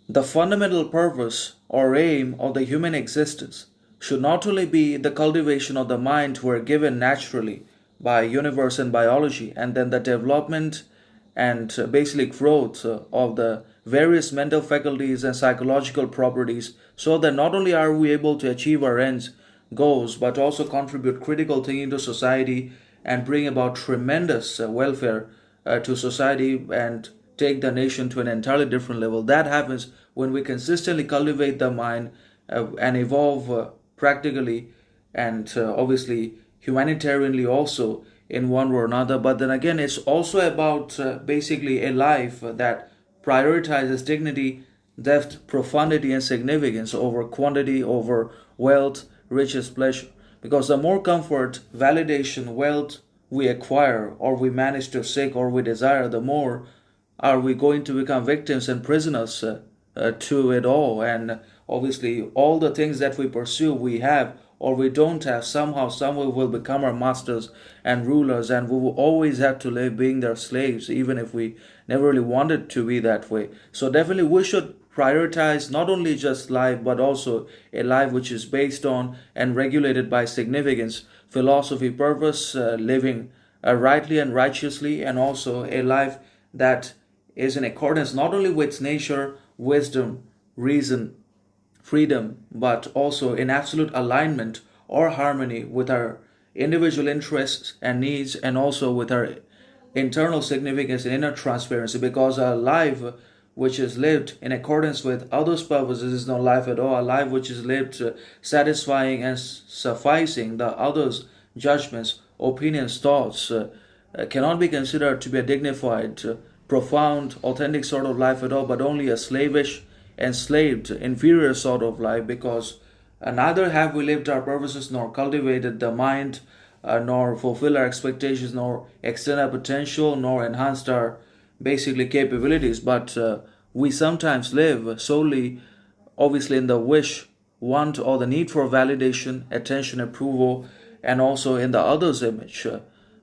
The fundamental purpose or aim of the human existence should not only be the cultivation of the mind we're given naturally by universe and biology, and then the development and basically growth of the various mental faculties and psychological properties, so that not only are we able to achieve our ends, goals, but also contribute critical thinking to society and bring about tremendous welfare to society and take the nation to an entirely different level. That happens when we consistently cultivate the mind and evolve practically and obviously humanitarianly also in one way or another. But then again, it's also about basically a life that prioritizes dignity, depth, profundity, and significance over quantity, over wealth, riches, pleasure. Because the more comfort, validation, wealth we acquire, or we manage to seek, or we desire, the more are we going to become victims and prisoners to it all. And obviously, all the things that we pursue, we have or we don't have, somehow, somewhere will become our masters and rulers, and we will always have to live being their slaves, even if we never really wanted to be that way. So, definitely, we should prioritize not only just life, but also a life which is based on and regulated by significance, philosophy, purpose, living rightly and righteously, and also a life that is in accordance not only with nature, wisdom, reason, freedom, but also in absolute alignment or harmony with our individual interests and needs, and also with our internal significance and inner transparency. Because a life which is lived in accordance with others' purposes is no life at all. A life which is lived satisfying and sufficing the others' judgments, opinions, thoughts cannot be considered to be a dignified, profound, authentic sort of life at all, but only a slavish, enslaved, inferior sort of life. Because neither have we lived our purposes, nor cultivated the mind, nor fulfilled our expectations, nor extended our potential, nor enhanced our basically capabilities, but we sometimes live solely, obviously, in the wish, want, or the need for validation, attention, approval, and also in the other's image.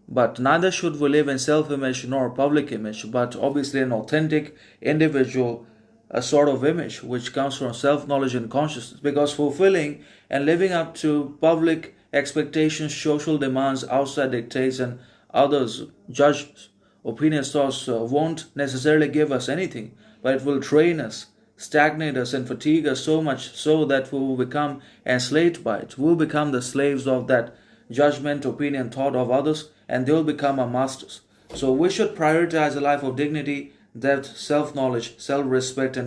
But neither should we live in self image nor public image, but obviously an authentic individual a sort of image which comes from self knowledge and consciousness. Because fulfilling and living up to public expectations, social demands, outside dictates, and others' judgments, opinions, thoughts won't necessarily give us anything, but it will train us, stagnate us, and fatigue us so much so that we will become enslaved by it. We will become the slaves of that judgment, opinion, thought of others, and they will become our masters. So we should prioritize a life of dignity, depth, self knowledge, self respect, and